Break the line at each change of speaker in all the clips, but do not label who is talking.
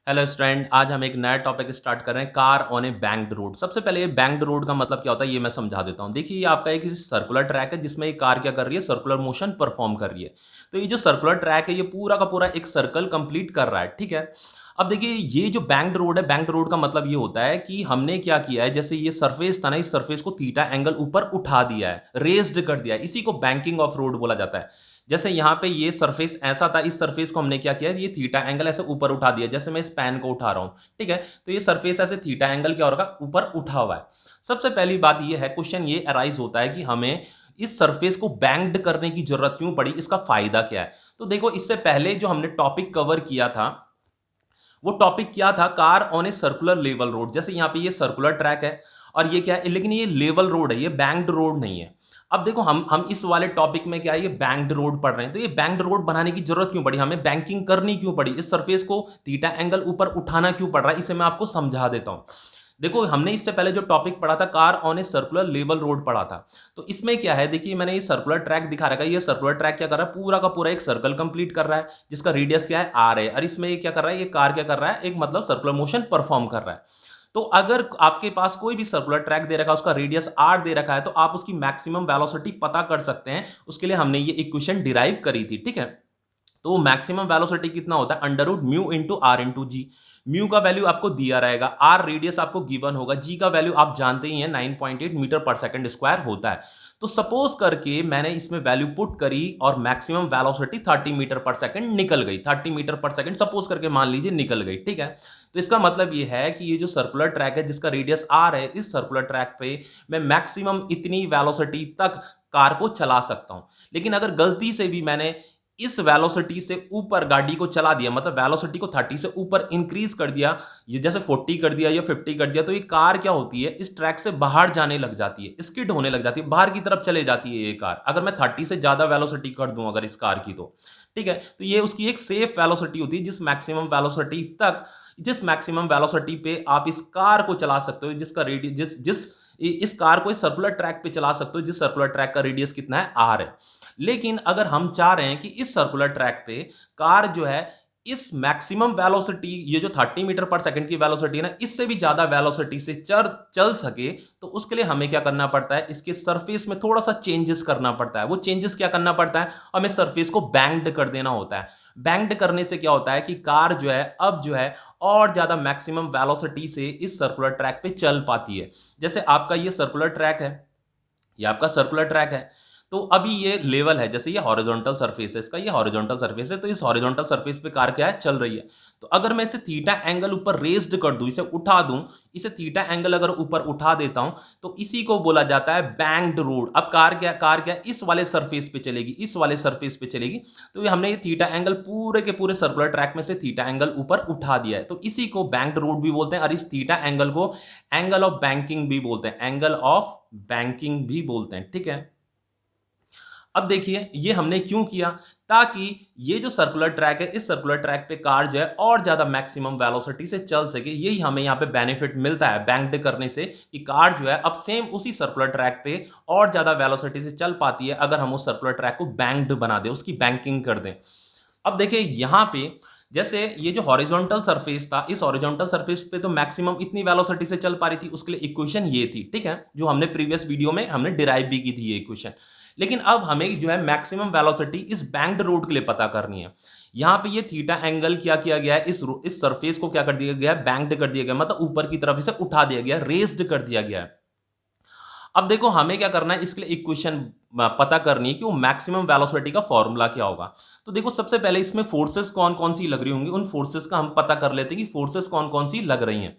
Hello student, आज हम एक नया टॉपिक स्टार्ट कर रहे हैं, car on A banked road. सबसे पहले ये बैंक्ड रोड का मतलब क्या होता है ये मैं समझा देता हूँ। देखिए, ये आपका एक सर्कुलर ट्रैक है जिसमें ये कार क्या कर रही है, सर्कुलर मोशन परफॉर्म कर रही है। तो ये जो सर्कुलर ट्रैक है ये पूरा का पूरा एक सर्कल कंप्लीट कर रहा है, ठीक है। अब देखिए, ये जो बैंक्ड रोड है, बैंक्ड रोड का मतलब ये होता है कि हमने क्या किया है, जैसे ये सरफेस था ना, इस सरफेस को थीटा एंगल ऊपर उठा दिया है, रेज्ड कर दिया है। इसी को बैंकिंग ऑफ रोड बोला जाता है। जैसे यहाँ पे ये सरफेस ऐसा था, इस सरफेस को हमने क्या किया, ये थीटा एंगल ऐसे ऊपर उठा दिया, जैसे मैं इस पेन को उठा रहा हूं, ठीक है। तो ये सरफेस ऐसे थीटा एंगल क्या होगा, ऊपर उठा हुआ है। सबसे पहली बात ये है, क्वेश्चन ये अराइज होता है कि हमें इस सरफेस को बैंक्ड करने की जरूरत क्यों पड़ी, इसका फायदा क्या है। तो देखो, इससे पहले जो हमने टॉपिक कवर किया था वो टॉपिक क्या था, car on a circular level road. जैसे यहाँ पे ये सर्कुलर ट्रैक है और ये क्या है, लेकिन ये लेवल रोड है, ये बैंक्ड रोड नहीं है। अब देखो, हम इस वाले टॉपिक में क्या है, ये बैंक्ड रोड पढ़ रहे हैं। तो ये बैंक्ड रोड बनाने की जरूरत क्यों पड़ी, हमें बैंकिंग करनी क्यों पड़ी, इस सरफेस को थीटा एंगल ऊपर उठाना क्यों पड़ रहा है, इसे मैं आपको समझा देता हूं। देखो, हमने इससे पहले जो टॉपिक पढ़ा था, car on a circular level road पढ़ा था। तो इसमें क्या है, देखिए मैंने ये सर्कुलर ट्रैक दिखा रखा है। ये सर्कुलर ट्रैक क्या कर रहा है, पूरा का पूरा एक सर्कल कंप्लीट कर रहा है जिसका रेडियस क्या है, आर है। और इसमें ये क्या कर रहा है, ये कार क्या कर रहा है, एक मतलब सर्कुलर मोशन परफॉर्म कर रहा है। तो अगर आपके पास कोई भी सर्कुलर ट्रैक दे रखा है, उसका रेडियस आर दे रखा है, तो आप उसकी मैक्सिमम वेलोसिटी पता कर सकते हैं। उसके लिए हमने ये इक्वेशन डिराइव करी थी, ठीक है। तो मैक्सिमम वेलोसिटी कितना होता है, under root mu into r into जी। म्यू का वैल्यू आपको दिया रहेगा, आर रेडियस आपको गिवन होगा, जी का वैल्यू आप जानते ही हैं 9.8 मीटर पर सेकंड स्क्वायर होता है। तो सपोज करके मैंने इसमें वैल्यू पुट करी और मैक्सिमम वेलोसिटी 30 मीटर पर सेकंड निकल गई। 30 मीटर पर सेकंड सपोज करके मान लीजिए निकल गई, ठीक है। तो इसका मतलब ये है कि ये जो सर्कुलर ट्रैक है जिसका रेडियस आर है, इस सर्कुलर ट्रैक पे मैं मैक्सिमम इतनी वेलोसिटी तक कार को चला सकता हूं। लेकिन अगर गलती से भी मैंने इस वेलोसिटी से ऊपर गाड़ी को चला दिया, मतलब वेलोसिटी को 30 से ऊपर इंक्रीज कर दिया, ये जैसे 40 कर दिया या 50 कर दिया, तो ये कार क्या होती है, इस ट्रैक से बाहर जाने लग जाती है, स्किड होने लग जाती है, बाहर की तरफ चले जाती है ये कार। अगर मैं 30 से ज्यादा वेलोसिटी कर दूं अगर इस कार की, तो ठीक है। तो ये उसकी एक सेफ वेलोसिटी होती है, जिस मैक्सिमम वेलोसिटी पे आप इस कार को चला सकते हो, जिसका रेडियस जिस जिस इस कार को इस सर्कुलर ट्रैक पे चला सकते हो, जिस सर्कुलर ट्रैक का रेडियस कितना है, आर है। लेकिन अगर हम चाह रहे हैं कि इस सर्कुलर ट्रैक पे कार जो है इस मैक्सिमम वेलोसिटी, ये जो 30 मीटर पर सेकंड की वेलोसिटी है ना, इससे भी ज्यादा वेलोसिटी से चल चल सके, तो उसके लिए हमें क्या करना पड़ता है, इसके सरफेस में थोड़ा सा चेंजेस करना पड़ता है। वो चेंजेस क्या करना पड़ता है, हमें सरफेस को बैंक्ड कर देना होता है। बैंक्ड करने से क्या होता है कि कार जो है अब जो है और ज्यादा मैक्सिमम वेलोसिटी से इस सर्कुलर ट्रैक पे चल पाती है। जैसे आपका ये सर्कुलर ट्रैक है, ये आपका सर्कुलर ट्रैक है। तो अभी ये लेवल है, जैसे ये हॉरिजॉन्टल सरफेस है, इसका ये हॉरिजॉन्टल सरफेस है, तो इस हॉरिजॉन्टल सरफेस पे कार क्या है, चल रही है। तो अगर मैं इसे थीटा एंगल ऊपर रेज्ड कर दूं, इसे उठा दूं, इसे थीटा एंगल अगर ऊपर उठा देता हूं, तो इसी को बोला जाता है बैंक्ड रोड। अब कार क्या इस वाले सरफेस पे चलेगी, इस वाले सरफेस पे चलेगी। तो ये हमने ये थीटा एंगल पूरे के पूरे सर्कुलर ट्रैक में से थीटा एंगल ऊपर उठा दिया है, तो इसी को बैंक्ड रोड भी बोलते हैं। और इस थीटा एंगल को एंगल ऑफ बैंकिंग भी बोलते हैं, एंगल ऑफ बैंकिंग भी बोलते हैं, ठीक है। अब देखिए, ये हमने क्यों किया, ताकि ये जो सर्कुलर ट्रैक है, इस सर्कुलर ट्रैक पे कार जो है और ज्यादा मैक्सिमम वेलोसिटी से चल सके। यही हमें यहाँ पे बेनिफिट मिलता है बैंक्ड करने से, कि कार जो है अब सेम उसी सर्कुलर ट्रैक पे और ज्यादा वेलोसिटी से चल पाती है, अगर हम उस सर्कुलर ट्रैक को बैंक्ड बना दें, उसकी बैंकिंग कर दें। अब देखिए यहाँ पे, जैसे ये जो हॉरिजॉन्टल सरफेस था, इस हॉरिजॉन्टल सरफेस पे तो मैक्सिमम इतनी वेलोसिटी से चल पा रही थी, उसके लिए इक्वेशन ये थी, ठीक है, जो हमने प्रीवियस वीडियो में हमने डिराइव भी की थी ये इक्वेशन। लेकिन अब हमें जो है मैक्सिमम वेलोसिटी इस बैंक्ड रोड के लिए पता करनी है। यहाँ पे ये थीटा एंगल क्या किया गया है, इस सरफेस को क्या कर दिया गया है, बैंक्ड कर दिया गया, मतलब ऊपर की तरफ इसे उठा दिया गया, रेज्ड कर दिया गया है। अब देखो, हमें क्या करना है, इसके लिए इक्वेशन पता करनी है कि वो मैक्सिमम वेलोसिटी का फॉर्मूला क्या होगा। तो देखो, सबसे पहले इसमें फोर्सेस कौन कौन सी लग रही होंगी, उन फोर्सेस का हम पता कर लेते हैं कि फोर्सेस कौन कौन सी लग रही हैं।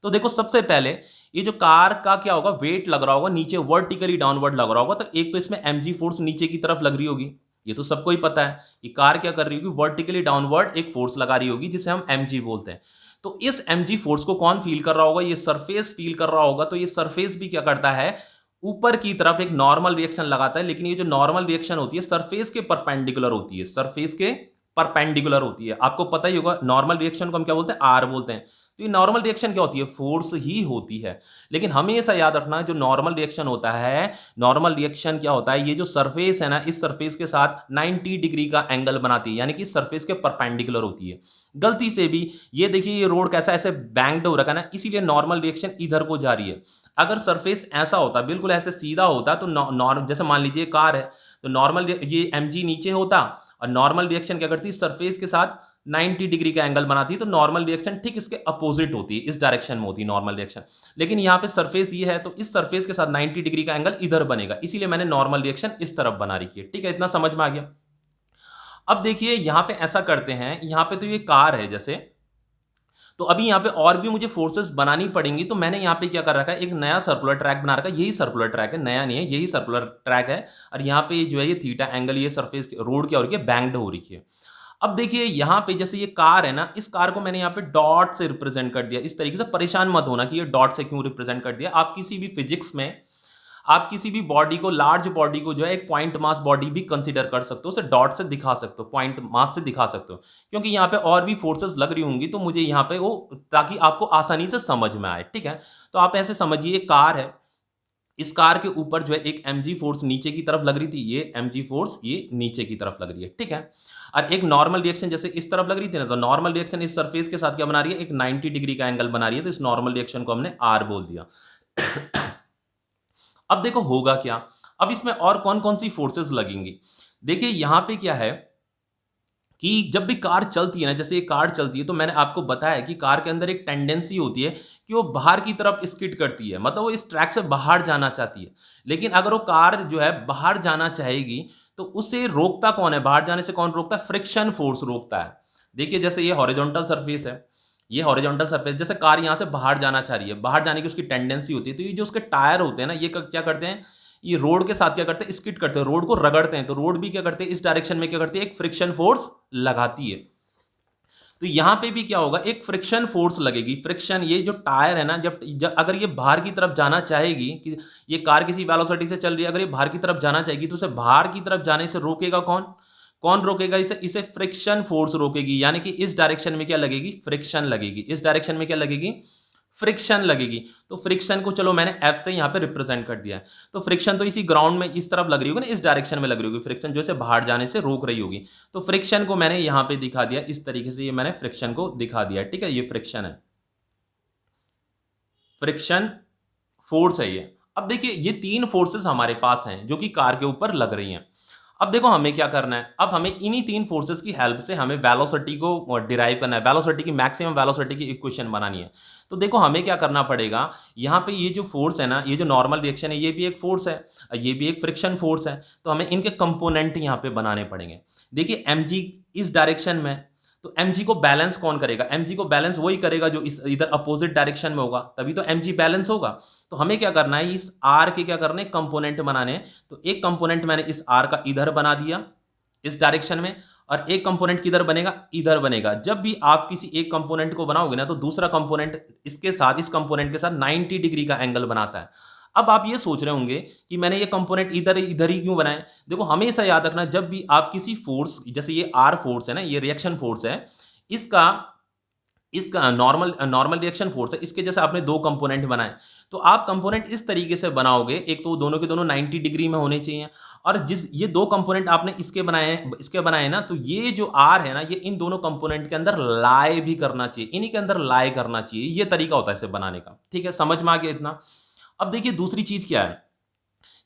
तो देखो, सबसे पहले ये जो कार का क्या होगा, वेट लग रहा होगा नीचे, वर्टिकली डाउनवर्ड लग रहा होगा। तो एक तो इसमें mg फोर्स नीचे की तरफ लग रही होगी, ये तो सबको ही पता है। ये कार क्या कर रही होगी, वर्टिकली डाउनवर्ड एक फोर्स लगा रही होगी, जिसे हम mg बोलते हैं। तो इस mg फोर्स को कौन फील कर रहा होगा, ये सरफेस फील कर रहा होगा। तो ये सरफेस भी क्या करता है, ऊपर की तरफ एक नॉर्मल रिएक्शन लगाता है। लेकिन ये जो नॉर्मल रिएक्शन होती है सरफेस के परपेंडिकुलर होती है, सरफेस के परपेंडिकुलर होती है। आपको पता ही होगा नॉर्मल रिएक्शन को हम क्या बोलते हैं, आर बोलते हैं। तो ये नॉर्मल रिएक्शन क्या होती है, फोर्स ही होती है। लेकिन हमेशा याद रखना जो नॉर्मल रिएक्शन होता है, नॉर्मल रिएक्शन क्या होता है, ये जो सरफेस है ना, इस सरफेस के साथ 90 डिग्री का एंगल बनाती है, यानी कि सरफेस के परपेंडिकुलर होती है। गलती से भी ये देखिए ये रोड कैसा ऐसे बैंक्ड हो रखा है ना, इसीलिए नॉर्मल रिएक्शन इधर को जा रही है। अगर सरफेस ऐसा होता, बिल्कुल ऐसे सीधा होता, तो नॉर्मल जैसे मान लीजिए कार है, तो नॉर्मल ये mg नीचे होता और नॉर्मल रिएक्शन क्या करती है, सरफेस के साथ 90 डिग्री का एंगल बनाती है, तो नॉर्मल रिएक्शन ठीक इसके अपोजिट होती है, इस डायरेक्शन में होती है नॉर्मल रिएक्शन। लेकिन यहाँ पे सरफेस ये है, तो इस सरफेस के साथ 90 डिग्री का एंगल इधर बनेगा, इसीलिए मैंने नॉर्मल रिएक्शन इस तरफ बना रखी है। ठीक है, इतना समझ में आ गया। अब देखिए यहाँ पे ऐसा करते हैं, यहाँ पे तो ये कार है जैसे, तो अभी यहाँ पे और भी मुझे फोर्सेस बनानी पड़ेंगी, तो मैंने यहाँ पे क्या कर रखा है, एक नया सर्कुलर ट्रैक बना रखा है। यही सर्कुलर ट्रैक है, नया नहीं है, यही सर्कुलर ट्रैक है। और यहाँ पे जो है ये थीटा एंगल, ये सरफेस रोड क्या हो रही है, बैंक्ड हो रही है। अब देखिए यहाँ पे जैसे ये कार है ना, इस कार को मैंने यहाँ पे डॉट से रिप्रेजेंट कर दिया। इस तरीके से परेशान मत होना कि ये डॉट से क्यों रिप्रेजेंट कर दिया। आप किसी भी फिजिक्स में आप किसी भी बॉडी को, लार्ज बॉडी को जो है एक पॉइंट मास बॉडी भी कंसीडर कर सकते हो, उसे डॉट से दिखा सकते हो, पॉइंट मास से दिखा सकते हो, क्योंकि यहाँ पे और भी फोर्सेस लग रही होंगी, तो मुझे यहाँ पे वो, ताकि आपको आसानी से समझ में आए। ठीक है, तो आप ऐसे समझिए कार है, इस कार के ऊपर जो है एक mg फोर्स नीचे की तरफ लग रही थी, ये mg फोर्स ये नीचे की तरफ लग रही है। ठीक है, और एक नॉर्मल रिएक्शन जैसे इस तरफ लग रही थी ना, तो नॉर्मल रिएक्शन इस सरफेस के साथ क्या बना रही है, एक 90 डिग्री का एंगल बना रही है, तो इस नॉर्मल रिएक्शन को हमने आर बोल दिया। अब देखो होगा क्या, अब इसमें और कौन कौन सी फोर्सेस लगेंगी। देखिए यहां पे क्या है कि जब भी कार चलती है ना, जैसे ये कार चलती है, तो मैंने आपको बताया कि कार के अंदर एक टेंडेंसी होती है कि वो बाहर की तरफ स्किड करती है, मतलब वो इस ट्रैक से बाहर जाना चाहती है। लेकिन अगर वो कार जो है बाहर जाना चाहेगी, तो उसे रोकता कौन है, बाहर जाने से कौन रोकता है, फ्रिक्शन फोर्स रोकता है। देखिए जैसे ये हॉरिजॉन्टल सरफेस है, ये हॉरिजॉन्टल सरफेस, जैसे कार यहां से बाहर जाना चाह रही है, बाहर जाने की उसकी टेंडेंसी होती है, तो ये जो उसके टायर होते हैं ना, ये क्या करते हैं, ये रोड के साथ क्या करते हैं, स्किड करते हैं, रोड को रगड़ते हैं, तो रोड भी क्या करते हैं, इस डायरेक्शन में क्या करती है, एक फ्रिक्शन फोर्स लगाती है। तो यहां पे भी क्या होगा, एक फ्रिक्शन फोर्स लगेगी। फ्रिक्शन, ये जो टायर है ना, जब अगर ये बाहर की तरफ जाना चाहेगी, कि ये कार किसी वेलोसिटी से चल रही है, अगर ये बाहर की तरफ जाना चाहेगी, तो उसे बाहर की तरफ जाने से रोकेगा कौन, कौन रोकेगा इसे फ्रिक्शन फोर्स रोकेगी। यानी कि इस डायरेक्शन में क्या लगेगी, फ्रिक्शन लगेगी, इस डायरेक्शन में क्या लगेगी, फ्रिक्शन लगेगी। तो फ्रिक्शन को चलो मैंने एफ से यहां पे रिप्रेजेंट कर दिया है। तो फ्रिक्शन तो इसी ग्राउंड में इस तरफ लग रही होगी ना, इस डायरेक्शन में लग रही होगी, फ्रिक्शन जो है बाहर जाने से रोक रही होगी। तो फ्रिक्शन को मैंने यहां पे दिखा दिया इस तरीके से, ये मैंने फ्रिक्शन को दिखा दिया। ठीक है, ये फ्रिक्शन है, फ्रिक्शन फोर्स है ये। अब देखिए ये तीन फोर्सेस हमारे पास हैं जो कि कार के ऊपर लग रही हैं। अब देखो हमें क्या करना है, अब हमें इन्हीं तीन फोर्सेस की हेल्प से हमें वेलोसिटी को डिराइव करना है, वेलोसिटी की, मैक्सिमम वेलोसिटी की इक्वेशन बनानी है। तो देखो हमें क्या करना पड़ेगा, यहाँ पे ये जो फोर्स है ना, ये जो नॉर्मल रिएक्शन है, ये भी एक फोर्स है, ये भी एक फ्रिक्शन फोर्स है, तो हमें इनके कंपोनेंट यहाँ पे बनाने पड़ेंगे। देखिए mg इस डायरेक्शन में, तो mg को बैलेंस कौन करेगा, mg को बैलेंस वही करेगा जो इस इधर अपोजिट डायरेक्शन में होगा, तभी तो mg बैलेंस होगा। तो हमें क्या करना है, इस r के क्या करने, कंपोनेंट बनाने हैं। तो एक कंपोनेंट मैंने इस r का इधर बना दिया इस डायरेक्शन में, और एक कंपोनेंट किधर बनेगा, इधर बनेगा। जब भी आप किसी एक कंपोनेंट को बनाओगे ना, तो दूसरा कंपोनेंट इसके साथ, इस कंपोनेंट के साथ 90 डिग्री का एंगल बनाता है। अब आप ये सोच रहे होंगे कि मैंने ये कंपोनेंट इधर इधर ही क्यों बनाए। देखो हमेशा याद रखना, जब भी आप किसी फोर्स, जैसे ये आर फोर्स है ना, ये रिएक्शन फोर्स है, इसका इसका नॉर्मल रिएक्शन फोर्स है, इसके जैसे आपने दो कंपोनेंट बनाए, तो आप कंपोनेंट इस तरीके से बनाओगे, एक तो दोनों के दोनों 90 डिग्री में होने चाहिए, और जिस ये दो कंपोनेंट आपने इसके बनाए ना, तो ये जो आर है ना, ये इन दोनों कंपोनेंट के अंदर लाए भी करना चाहिए, इन्हीं के अंदर लाए करना चाहिए। ये तरीका होता है इसे बनाने का। ठीक है, समझ में आ गया इतना। अब देखिए दूसरी चीज क्या है,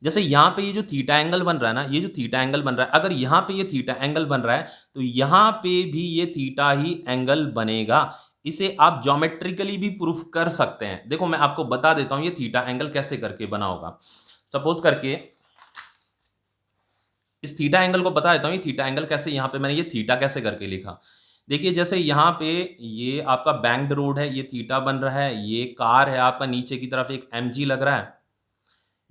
जैसे यहां पे ये जो थीटा एंगल बन रहा है ना, ये जो थीटा एंगल बन रहा है, अगर यहां पे ये थीटा एंगल बन रहा है, तो यहां पे भी ये थीटा ही एंगल बनेगा। इसे आप ज्योमेट्रिकली भी प्रूफ कर सकते हैं। देखो मैं आपको बता देता हूं ये थीटा एंगल कैसे करके बना होगा। सपोज करके इस थीटा एंगल को बता देता हूं, ये थीटा एंगल कैसे, यहां पे मैंने ये थीटा कैसे करके लिखा। देखिए जैसे यहां पे ये आपका बैंक्ड रोड है, ये थीटा बन रहा है, ये कार है आपका, नीचे की तरफ एक mg लग रहा है,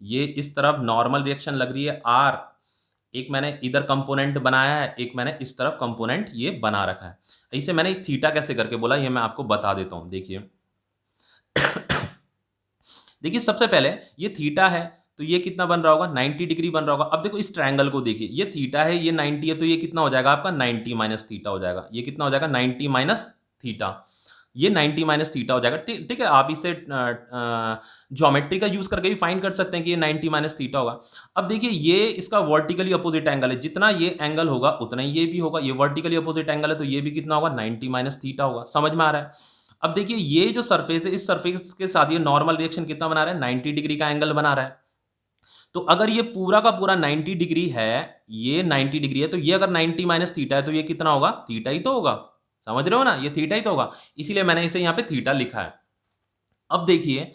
ये इस तरफ नॉर्मल रिएक्शन लग रही है आर, एक मैंने इधर कंपोनेंट बनाया है, एक मैंने इस तरफ कंपोनेंट ये बना रखा है। इसे मैंने थीटा कैसे करके बोला, ये मैं आपको बता देता हूं। देखिए देखिए सबसे पहले ये थीटा है, तो ये कितना बन रहा होगा, 90 डिग्री बन रहा होगा। अब देखो इस ट्रायंगल को देखिए, ये थीटा है, ये 90 है, तो ये कितना हो जाएगा आपका 90 माइनस थीटा हो जाएगा। ये कितना हो जाएगा 90 माइनस थीटा, ये 90 माइनस थीटा हो जाएगा। ठीक है, आप इसे ज्योमेट्री का यूज करके भी फाइंड कर सकते हैं कि ये 90 माइनस थीटा होगा। अब देखिए ये इसका वर्टिकली अपोजिट एंगल है, जितना ये एंगल होगा उतना ही ये भी होगा। ये वर्टिकली अपोजिट एंगल है तो ये भी कितना होगा 90 माइनस थीटा होगा। समझ में आ रहा है? अब देखिए ये जो सरफेस है, इस सरफेस के साथ ये नॉर्मल रिएक्शन कितना बना रहा है, 90 डिग्री का एंगल बना रहा है। तो अगर ये पूरा का पूरा 90 डिग्री है, ये 90 डिग्री है, तो ये अगर 90 माइनस थीटा है तो ये कितना होगा, थीटा ही तो होगा। समझ रहे हो ना, ये थीटा ही तो होगा, इसीलिए मैंने इसे यहाँ पे थीटा लिखा है। अब देखिए,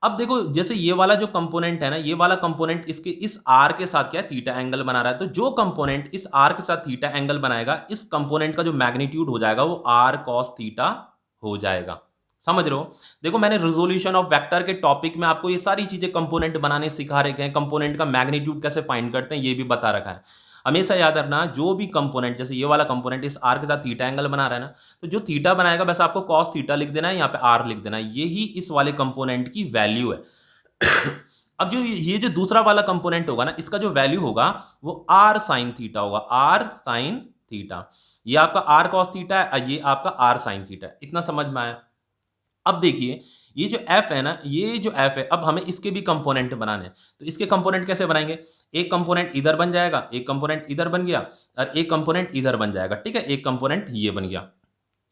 अब देखो जैसे ये वाला जो कंपोनेंट है ना, ये वाला कंपोनेंट इसके इस आर के साथ क्या है, थीटा एंगल बना रहा है। तो जो कंपोनेंट इस आर के साथ थीटा एंगल बनाएगा, इस कंपोनेंट का जो मैग्नीट्यूड हो जाएगा वो आर कॉस थीटा हो जाएगा। समझ रहे हो? देखो मैंने रिजोल्यूशन ऑफ वेक्टर के टॉपिक में आपको ये सारी चीजें कंपोनेंट बनाने सिखा रखे हैं, कंपोनेंट का मैग्नीट्यूड कैसे फाइंड करते हैं ये भी बता रखा है। हमेशा याद रखना, जो भी कंपोनेंट, जैसे ये वाला कंपोनेंट इस आर के साथ थीटा एंगल बना रहा है ना, तो जो थीटा बनाएगा बस आपको कॉस थीटा लिख देना है, यहाँ पे आर लिख देना है, यही इस वाले कंपोनेंट की वैल्यू है। अब जो ये जो दूसरा वाला कंपोनेंट होगा ना, इसका जो वैल्यू होगा वो आर साइन थीटा होगा, आर साइन थीटा। ये आपका आर कॉस थीटा है, ये आपका आर साइन थीटा है। इतना समझ में आया? अब देखिए ये जो f है ना, ये जो f है, अब हमें इसके भी कंपोनेंट बनाने हैं। तो इसके कंपोनेंट कैसे बनाएंगे, एक कंपोनेंट इधर बन जाएगा, एक कंपोनेंट इधर बन गया, और एक कंपोनेंट इधर बन जाएगा। ठीक है, एक कंपोनेंट ये बन गया।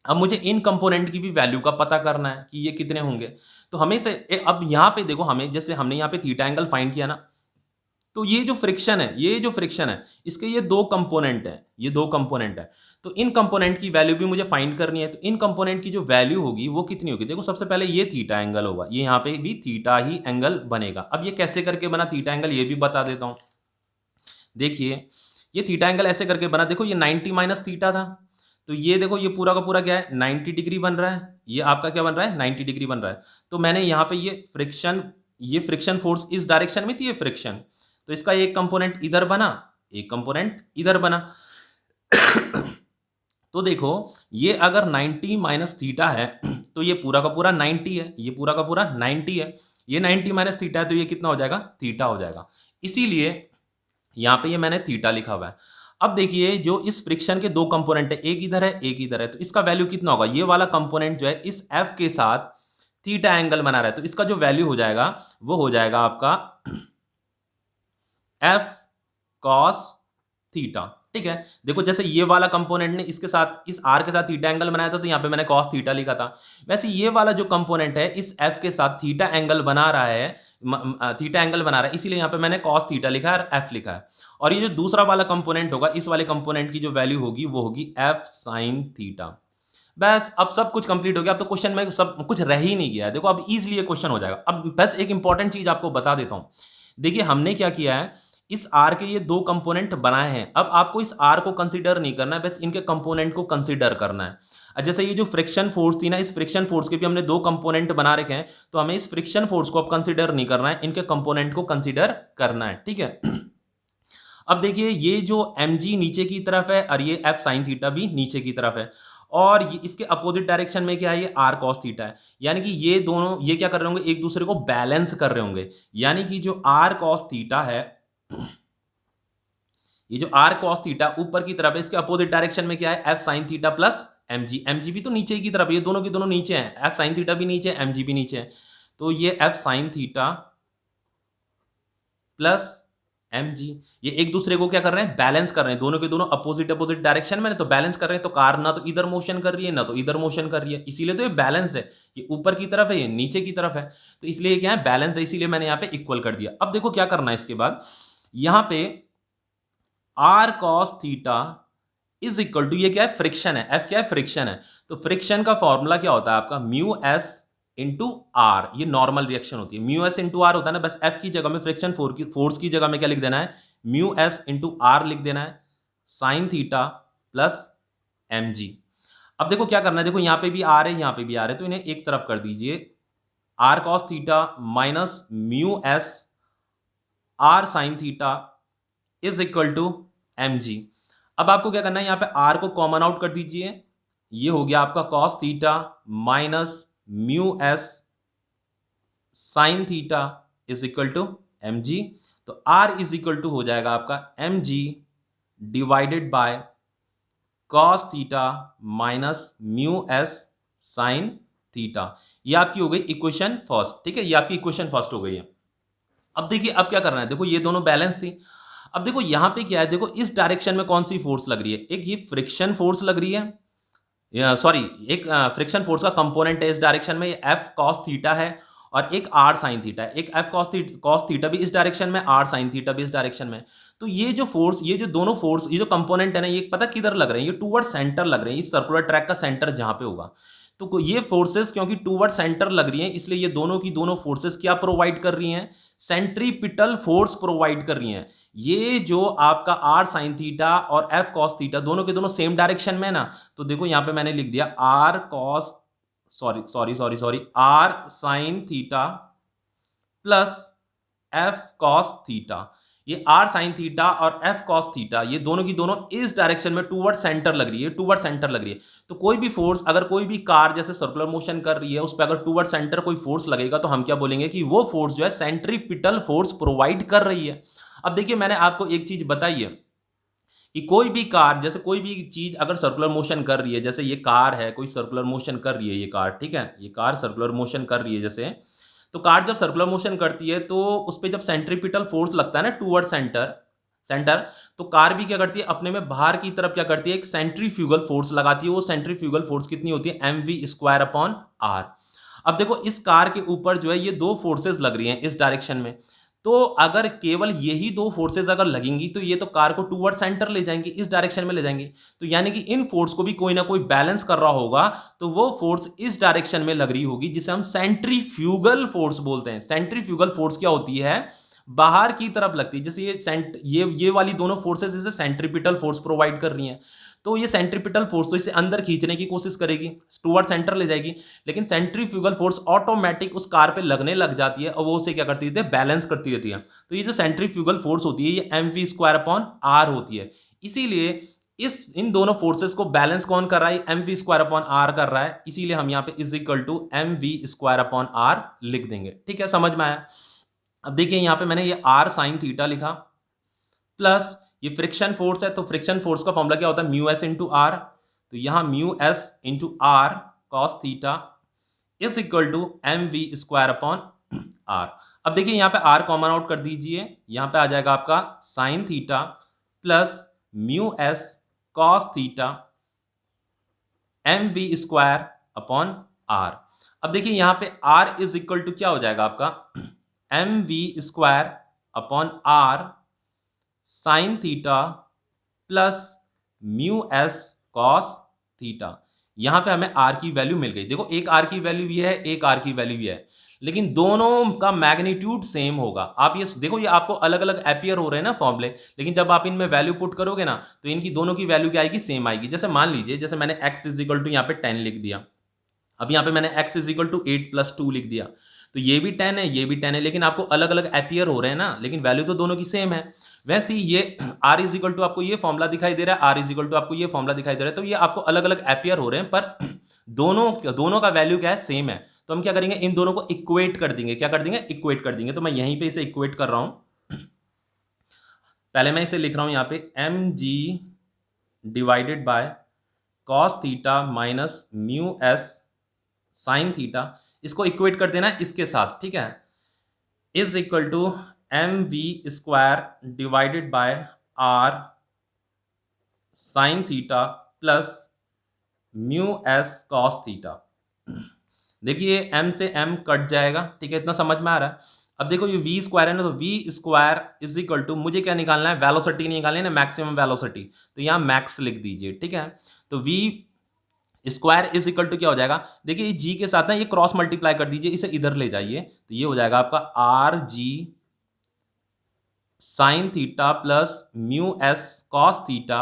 अब मुझे इन कंपोनेंट की भी वैल्यू का पता करना है कि ये कितने होंगे। तो हमें से अब यहाँ पे देखो, हमें जैसे हमने यहाँ पे थीटा एंगल फाइंड किया ना, तो ये जो फ्रिक्शन है, ये जो फ्रिक्शन है, इसके ये दो कंपोनेंट है, ये दो कंपोनेंट है। तो इन कंपोनेंट की वैल्यू भी मुझे फाइंड करनी है। तो इन कंपोनेंट की जो वैल्यू होगी वो कितनी होगी, देखो सबसे पहले ये थीटा एंगल होगा, ये यहाँ पे भी थीटा ही एंगल बनेगा। अब ये कैसे करके बना थीटा एंगल, ये भी बता देता हूं। देखिए ये थीटा एंगल ऐसे करके बना, देखो ये 90 माइनस थीटा था, तो ये देखो ये पूरा का पूरा क्या है 90 डिग्री बन रहा है, ये आपका क्या बन रहा है 90 डिग्री बन रहा है। तो मैंने यहाँ पे ये फ्रिक्शन फोर्स इस डायरेक्शन में थी, ये फ्रिक्शन, तो इसका एक कंपोनेंट इधर बना, एक कंपोनेंट इधर बना। तो देखो ये अगर 90 माइनस थीटा है तो ये पूरा का पूरा 90 है, ये पूरा का पूरा 90 है, ये 90 माइनस थीटा है तो ये कितना हो जाएगा, थीटा हो जाएगा। इसीलिए यहां पे ये मैंने थीटा लिखा हुआ है। अब देखिए जो इस फ्रिक्शन के दो कंपोनेंट है, एक इधर है एक इधर है, तो इसका वैल्यू कितना होगा, ये वाला कंपोनेंट जो है इस एफ के साथ थीटा एंगल बना रहा है, तो इसका जो वैल्यू हो जाएगा वो हो जाएगा आपका एफ कॉस थीटा। ठीक है, देखो जैसे ये वाला कंपोनेंट ने इसके साथ इस आर के साथ थीटा एंगल बनाया था, तो यहां पे मैंने कॉस थीटा लिखा था। वैसे ये वाला जो कंपोनेंट है इस एफ के साथ थीटा एंगल बना रहा है, थीटा एंगल बना रहा है, इसीलिए यहां पे मैंने कॉस थीटा लिखा है और एफ लिखा है। और ये जो दूसरा वाला कंपोनेंट होगा, इस वाले कंपोनेंट की जो वैल्यू होगी वो होगी एफ साइन थीटा। बस अब सब कुछ कंप्लीट हो गया। अब तो क्वेश्चन में सब कुछ रह ही नहीं गया है। देखो अब इजीली ये क्वेश्चन हो जाएगा। अब बस एक इंपॉर्टेंट चीज आपको बता देता हूं। देखिए हमने क्या किया है, इस आर के ये दो कंपोनेंट बनाए हैं। अब आपको इस आर को कंसीडर नहीं करना है, बस इनके कंपोनेंट को कंसीडर करना है। जैसे ये जो फ्रिक्शन फोर्स थी ना, इस फ्रिक्शन फोर्स के भी हमने दो कंपोनेंट बना रखे हैं, तो हमें इस फ्रिक्शन फोर्स को अब कंसीडर नहीं करना है, इनके कंपोनेंट को कंसीडर करना है। ठीक है, अब देखिए ये जो mg नीचे की तरफ है और ये f साइन थीटा भी नीचे की तरफ है, और ये इसके अपोजिट डायरेक्शन में क्या है, ये r cos थीटा है। यानी कि ये दोनों ये क्या कर रहे होंगे, एक दूसरे को बैलेंस कर रहे होंगे। यानी कि जो r cos थीटा है, ये जो r cos थीटा ऊपर की तरफ है, इसके अपोजिट डायरेक्शन में क्या है, f sign theta plus mg भी तो नीचे की तरफ है, ये दोनों की दोनों नीचे हैं, f साइन थीटा भी नीचे है, mg भी नीचे है। तो ये f sign theta plus mg, ये एक दूसरे को क्या कर रहे हैं, बैलेंस कर रहे हैं, दोनों के दोनों अपोजिट अपोजिट डायरेक्शन में, तो बैलेंस कर रहे हैं। तो कार ना तो इधर मोशन कर रही है ना तो इधर मोशन कर रही है, इसीलिए तो ये बैलेंस्ड है। ये ऊपर की तरफ है, ये नीचे की तरफ है, तो इसलिए क्या है, बैलेंस्ड है, इसीलिए मैंने यहाँ पे इक्वल कर दिया। अब देखो क्या करना है इसके बाद, यहाँ पे r cos theta is equal to, ये क्या है, फ्रिक्शन है, f क्या है, फ्रिक्शन है। तो फ्रिक्शन का फॉर्मूला क्या होता है आपका, म्यू एस इंटू आर, ये नॉर्मल रिएक्शन होती है। म्यू एस इंटू आर होता है ना, बस एफ की जगह में फ्रिक्शन फोर्स की जगह में क्या लिख देना है, म्यू एस इंटू आर लिख देना है, sine theta plus M G. अब देखो क्या करना है, देखो यहां पे भी आर है, यहां पे भी आर है, तो इन्हें एक तरफ कर दीजिए, R cos theta minus mu S R sine theta is equal to M G. अब आपको क्या करना है, यहां पे आर को कॉमन आउट कर दीजिए, ये हो गया आपका cos theta minus mu S sine theta is equal to mg, तो r इज इक्वल टू हो जाएगा आपका mg divided by cos theta minus mu S sine theta. ये आपकी हो गई इक्वेशन फर्स्ट, ठीक है, ये आपकी इक्वेशन फर्स्ट हो गई है। अब देखिए अब क्या करना है, देखो ये दोनों बैलेंस थी। अब देखो यहां पे क्या है, देखो इस डायरेक्शन में कौन सी फोर्स लग रही है, एक ये फ्रिक्शन फोर्स लग रही है, सॉरी एक फ्रिक्शन फोर्स का कंपोनेंट है इस डायरेक्शन में, ये एफ कॉस थीटा है, और एक आर साइन थीटा है, एक एफ कॉस थीटा भी इस डायरेक्शन में, आर साइन थीटा भी इस डायरेक्शन में। तो ये जो फोर्स, ये जो दोनों फोर्स, ये जो कंपोनेंट है ना, ये पता किधर लग रहे हैं, ये टूवर्ड सेंटर लग रहे हैं, इस सर्कुलर ट्रैक का सेंटर जहां पे होगा। तो ये फोर्सेस क्योंकि टूवर्ड सेंटर लग रही हैं, इसलिए ये दोनों की दोनों फोर्सेस क्या प्रोवाइड कर रही हैं, सेंट्रीपिटल फोर्स प्रोवाइड कर रही हैं। ये जो आपका आर साइन थीटा और एफ कॉस थीटा दोनों के दोनों सेम डायरेक्शन में है ना, तो देखो यहां पे मैंने लिख दिया R cos, sorry R sine theta plus F cos theta. ये आर साइन थीटा और एफ कॉस थीटा ये दोनों की दोनों इस डायरेक्शन में टूवर्ड सेंटर लग रही है, टूवर्ड सेंटर लग रही है। तो कोई भी फोर्स, अगर कोई भी कार जैसे सर्कुलर मोशन कर रही है, उस पर अगर टूवर्ड सेंटर कोई फोर्स लगेगा, तो हम क्या बोलेंगे कि वो फोर्स जो है सेंट्रीपिटल फोर्स प्रोवाइड कर रही है। अब देखिए मैंने आपको एक चीज बताई है कि कोई भी कार, जैसे कोई भी चीज अगर सर्कुलर मोशन कर रही है, जैसे ये कार है, कोई सर्कुलर मोशन कर रही है ये कार, ठीक है, ये कार सर्कुलर मोशन कर रही है जैसे, तो कार जब सर्कुलर मोशन करती है तो उस पर जब सेंट्रीपिटल फोर्स लगता है ना टूवर्ड सेंटर, तो कार भी क्या करती है, अपने में बाहर की तरफ क्या करती है, एक सेंट्रीफ्यूगल फोर्स लगाती है। वो सेंट्रीफ्यूगल फोर्स कितनी होती है, mv² अपॉन आर। अब देखो इस कार के ऊपर जो है ये दो फोर्सेस लग रही हैं इस डायरेक्शन में, तो अगर केवल यही दो फोर्सेस अगर लगेंगी तो ये तो कार को टूवर्ड सेंटर ले जाएंगी, इस डायरेक्शन में ले जाएंगी। तो यानी कि इन फोर्स को भी कोई ना कोई बैलेंस कर रहा होगा, तो वो फोर्स इस डायरेक्शन में लग रही होगी, जिसे हम सेंट्रीफ्यूगल फोर्स बोलते हैं। सेंट्रीफ्यूगल फोर्स क्या होती है, बाहर की तरफ लगती है। जैसे ये वाली दोनों फोर्सेस इसे सेंट्रीपिटल फोर्स प्रोवाइड कर रही हैं, तो ये सेंट्रीपिटल फोर्स तो इसे अंदर खींचने की कोशिश करेगी, टूवर्ड सेंटर ले जाएगी, लेकिन सेंट्रीफ्यूगल फोर्स ऑटोमेटिक उस कार पे लगने लग जाती है और वो उसे क्या करती है, बैलेंस करती रहती है। तो ये जो सेंट्रीफ्यूगल फोर्स होती है ये mv² अपॉन आर होती है। इसीलिए इन दोनों फोर्सेस को बैलेंस कौन कर रहा है, mv² अपॉन आर कर रहा है, इसीलिए हम यहाँ पे is equal to mv² upon R लिख देंगे। ठीक है, समझ में आया। अब देखिए यहाँ पे मैंने ये आर साइन थीटा लिखा, प्लस ये फ्रिक्शन फोर्स है, तो फ्रिक्शन फोर्स का फॉर्मूला क्या होता है, म्यू एस इंटू आर। तो यहां mu S into R cos theta is equal to mv² upon R. अब देखिए यहां पे आर कॉमन आउट कर दीजिए, यहां पे आ जाएगा आपका sine theta plus mu S cos theta mv² upon R. अब देखिए यहां पे आर इज इक्वल टू क्या हो जाएगा आपका, mv² upon R sine theta plus mu S cos theta. यहां पे हमें आर की वैल्यू मिल गई। देखो एक आर की वैल्यू भी है, एक आर की वैल्यू भी है, लेकिन दोनों का मैग्नीट्यूड सेम होगा। आप ये देखो, ये आपको अलग अलग अपीयर हो रहे हैं ना फॉर्मूले, लेकिन जब आप इनमें वैल्यू पुट करोगे ना, तो इनकी दोनों की वैल्यू क्या आएगी, सेम आएगी। जैसे मान लीजिए, जैसे मैंने x इज इक्वल टू यहाँ पे 10 लिख दिया, अब यहाँ पे मैंने x इज इक्वल टू 8 + 2 लिख दिया, तो ये भी 10 है, ये भी 10 है, लेकिन आपको अलग अलग अपीयर हो रहे हैं ना, लेकिन वैल्यू तो दोनों की सेम है। वैसे ये r इज इक्वल टू आपको ये फॉर्मूला दिखाई दे रहा है, r इज इक्वल टू आपको ये फॉर्मूला दिखाई दे रहा है, तो ये आपको अलग अलग अपीयर हो रहे हैं, पर दोनों का वैल्यू क्या है, सेम है। तो हम क्या करेंगे, इन दोनों को इक्वेट कर देंगे। क्या कर देंगे, इक्वेट कर देंगे। तो मैं यहीं पे इसे इक्वेट कर रहा हूं। पहले मैं इसे लिख रहा हूं यहाँ पे mg divided by cos theta minus mu S sine theta, इसको इक्वेट कर देना इसके साथ, ठीक है, is equal to mv² divided by R sine theta plus mu S cos theta. देखिए m से m कट जाएगा, ठीक है, इतना समझ में आ रहा है। अब देखो ये v² है ना, तो v² इज इक्वल टू, मुझे क्या निकालना है, वेलोसिटी निकालनी है ना, मैक्सिमम वेलोसिटी, तो यहाँ मैक्स लिख दीजिए, ठीक है। तो v² इज इक्वल टू क्या हो जाएगा, देखिए g के साथ ना ये क्रॉस मल्टीप्लाई कर दीजिए, इसे इधर ले जाइए, तो ये हो जाएगा आपका are G sine theta plus mu S cos theta.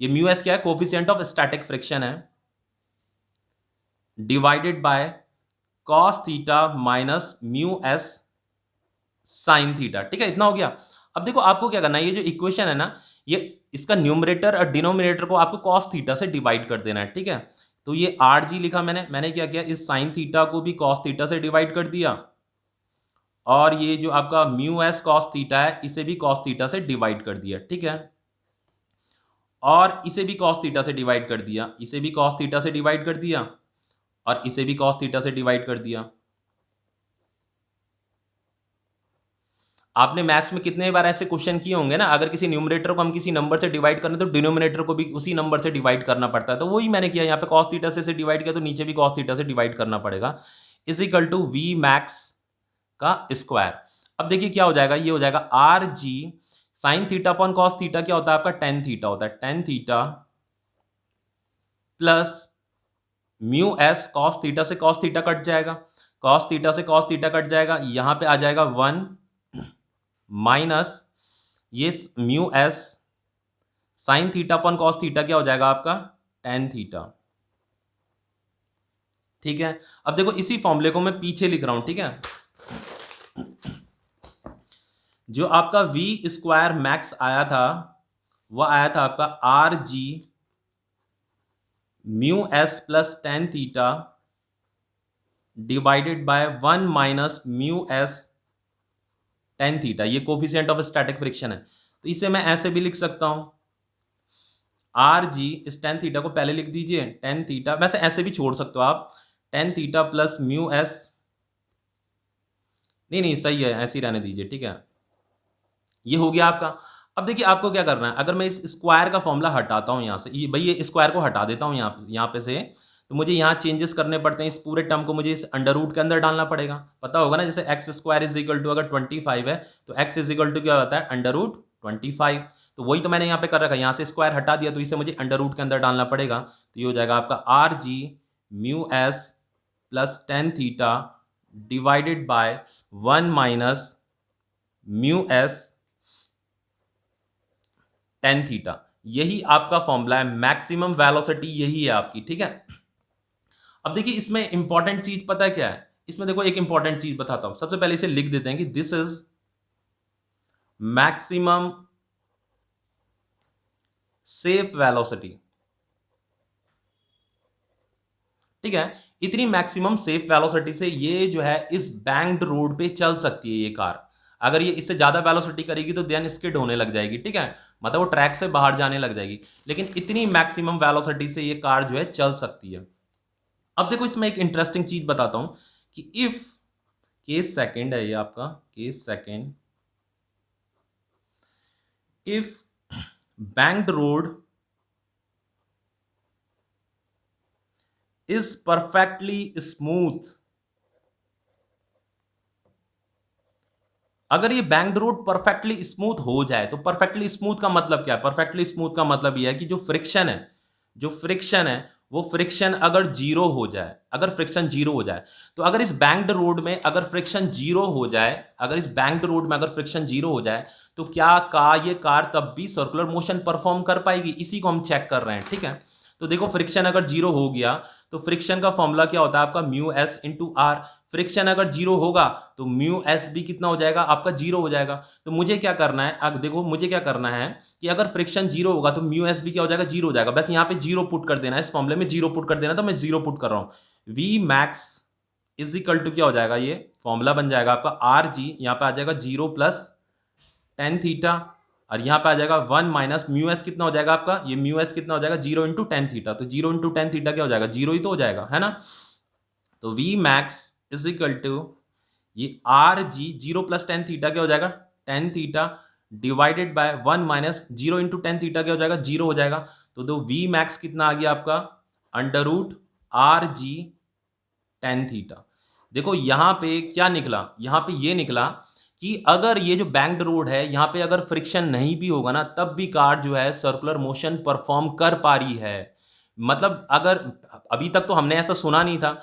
ये म्यू एस क्या है, कोफिशिएंट ऑफ स्टैटिक फ्रिक्शन है, divided by cos theta minus mu S sine theta, ठीक है, इतना हो गया। अब देखो आपको क्या करना है, ये जो इक्वेशन है ना, ये इसका न्यूमरेटर और डिनोमिनेटर को आपको कॉस थीटा से डिवाइड कर देना है, ठीक है। तो ये आर जी लिखा मैंने क्या किया, इस साइन थीटा को भी कॉस थीटा से डिवाइड कर दिया, और ये जो आपका म्यू एस कॉस थीटा है इसे भी कॉस थीटा से डिवाइड कर दिया, ठीक है, और इसे भी कॉस थीटा से डिवाइड कर दिया, इसे भी कॉस थीटा से डिवाइड कर दिया, और इसे भी कॉस थीटा से डिवाइड कर दिया। आपने मैथ्स में कितने बार ऐसे क्वेश्चन किए होंगे ना, अगर किसी न्यूमरेटर को हम किसी नंबर से डिवाइड करने तो डिनोमिनेटर को भी उसी नंबर से डिवाइड करना पड़ता है, तो वही मैंने किया, यहाँ पे कॉस थीटा से डिवाइड किया तो नीचे भी कॉस थीटा से डिवाइड करना पड़ेगा, is equal to V max का स्क्वायर। अब देखिए क्या हो जाएगा, ये हो जाएगा R G sine theta upon cos theta, क्या होता है आपका टेन थीटा होता है, tan theta plus mu S cos theta से कॉस थीटा कट जाएगा, कॉस थीटा से कॉस थीटा कट जाएगा, यहां पे आ जाएगा 1 माइनस ये mu S sine theta upon cos theta, क्या हो जाएगा आपका टेन थीटा, ठीक है। अब देखो इसी फॉर्मूले को मैं पीछे लिख रहा हूं, ठीक है, जो आपका वी स्क्वायर मैक्स आया था वह आया था आपका R G mu S plus tan theta divided by 1 minus mu S tan theta, ये कोफिशिएंट ऑफ स्टैटिक फ्रिक्शन है, तो इसे मैं ऐसे भी लिख सकता हूं, आर जी इस टेन थीटा को पहले लिख दीजिए, टेन थीटा, वैसे ऐसे भी छोड़ सकते हो आप, ten theta plus mu S, नहीं नहीं सही है, ऐसे ही रहने दीजिए, ठीक है, ये हो गया आपका। अब देखिए आपको क्या करना है, अगर मैं इस स्क्वायर का फॉर्मूला हटाता हूं यहां से, ये भाई ये स्क्वायर को हटा देता हूं यहाँ पे से, तो मुझे यहाँ चेंजेस करने पड़ते हैं, इस पूरे टर्म को मुझे इस अंडर रूट के अंदर डालना पड़ेगा, पता होगा ना, जैसे X square is equal to अगर 25 है तो एक्स इज इक्वल टू क्या होता है अंडर रूट 25, तो वही तो मैंने यहाँ पे कर रखा है, यहाँ से स्क्वायर हटा दिया तो इसे मुझे अंडर रूट के अंदर डालना पड़ेगा, तो ये हो जाएगा आपका R G mu S plus tan theta divided by 1 minus mu S tan theta, यही आपका फॉर्मूला है, मैक्सिमम वेलोसिटी यही है आपकी, ठीक है। अब देखिए इसमें इंपॉर्टेंट चीज पता है क्या है, इसमें देखो एक इंपॉर्टेंट चीज बताता हूं, सबसे पहले इसे लिख देते हैं कि this is maximum safe velocity, ठीक है, इतनी मैक्सिमम सेफ वेलोसिटी से ये जो है इस बैंक्ड रोड पे चल सकती है ये कार, अगर ये इससे ज्यादा वेलोसिटी करेगी तो देन स्किड होने लग जाएगी, ठीक है, मतलब वो ट्रैक से बाहर जाने लग जाएगी, लेकिन इतनी मैक्सिमम वेलोसिटी से ये कार जो है चल सकती है। अब देखो इसमें एक इंटरेस्टिंग चीज बताता हूं कि इफ केस सेकंड है ये आपका case second, if banked road is perfectly smooth, अगर ये बैंक्ड रोड परफेक्टली स्मूथ हो जाए, तो परफेक्टली स्मूथ का मतलब क्या है, परफेक्टली स्मूथ का मतलब यह है कि जो फ्रिक्शन है, जो फ्रिक्शन है वो फ्रिक्शन अगर जीरो हो जाए, अगर फ्रिक्शन जीरो हो जाए, तो अगर इस बैंक्ड रोड में अगर फ्रिक्शन जीरो हो जाए, अगर इस बैंक्ड रोड में अगर फ्रिक्शन जीरो हो जाए, तो क्या ये कार तब भी सर्कुलर मोशन परफॉर्म कर पाएगी, इसी को हम चेक कर रहे हैं, ठीक है। तो देखो फ्रिक्शन अगर जीरो हो गया तो फ्रिक्शन का फॉर्मूला क्या होता है आपका mu S into R, friction अगर जीरो होगा तो म्यू एस भी कितना हो जाएगा आपका जीरो हो जाएगा, तो मुझे क्या करना है, अब देखो मुझे क्या करना है कि अगर फ्रिक्शन जीरो होगा तो म्यू एस भी क्या हो जाएगा जीरो हो जाएगा, बस यहाँ पे जीरो पुट कर देना है, इस फॉर्मूले में जीरो पुट कर देना, तो मैं जीरो पुट कर रहा हूं, V max is equal to क्या हो जाएगा, ये फॉर्मूला बन जाएगा आपका आर जी, यहाँ पे आ जाएगा जीरो प्लस टेन थीटा, और यहां पे आ जाएगा 1 माइनस म्यू एस कितना हो जाएगा आपका, ये म्यू एस कितना हो जाएगा जीरो इंटू टेन थीटा, तो जीरो इंटू टेन थीटा क्या हो जाएगा जीरो ही तो हो जाएगा, है ना, तो we max is equal to ये R G zero plus tan theta क्या हो जाएगा tan theta divided by 1 minus zero into tan theta क्या हो जाएगा जीरो हो जाएगा, तो वी मैक्स कितना आ गया आपका under root R G tan theta. देखो यहां पे क्या निकला, यहां पे ये निकला कि अगर ये जो बैंक्ड रोड है यहाँ पे अगर फ्रिक्शन नहीं भी होगा ना तब भी कार जो है सर्कुलर मोशन परफॉर्म कर पा रही है, मतलब अगर अभी तक तो हमने ऐसा सुना नहीं था,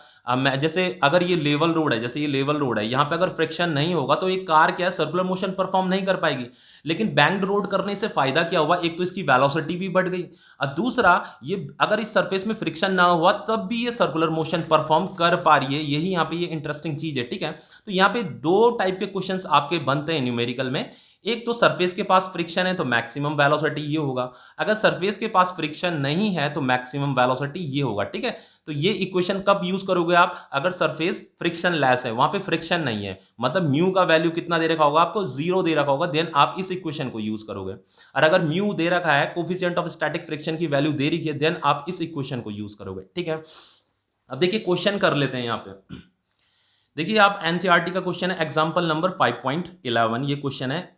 जैसे अगर ये लेवल रोड है, जैसे ये लेवल रोड है, यहाँ पे अगर फ्रिक्शन नहीं होगा तो एक कार क्या है सर्कुलर मोशन परफॉर्म नहीं कर पाएगी, लेकिन बैंक्ड रोड करने से फायदा क्या हुआ, एक तो इसकी वेलोसिटी भी बढ़ गई और दूसरा ये अगर इस सरफेस में फ्रिक्शन ना हुआ तब भी ये सर्कुलर मोशन परफॉर्म कर पा रही है, यही यहाँ पे ये इंटरेस्टिंग चीज है, ठीक है। तो यहाँ पे दो टाइप के क्वेश्चंस आपके बनते हैं न्यूमेरिकल में, एक तो सरफेस के पास फ्रिक्शन है तो मैक्सिमम वेलोसिटी ये होगा, अगर सरफेस के पास फ्रिक्शन नहीं है तो मैक्सिमम वेलोसिटी ये होगा, ठीक है। तो ये इक्वेशन कब यूज करोगे आप, अगर सरफेस फ्रिक्शन लेस है, वहां पे फ्रिक्शन नहीं है, मतलब म्यू का वैल्यू कितना दे रखा होगा आपको, 0 दे रखा होगा, देन आप इस इक्वेशन को यूज करोगे। और अगर म्यू दे रखा है, कोफिशिएंट ऑफ स्टैटिक फ्रिक्शन की वैल्यू दे रही है, देन आप इस इक्वेशन को यूज करोगे, ठीक है। अब देखिए क्वेश्चन कर लेते हैं यहाँ पे। देखिए आप एनसीईआरटी का क्वेश्चन है, एग्जांपल नंबर 5.11, ये क्वेश्चन है।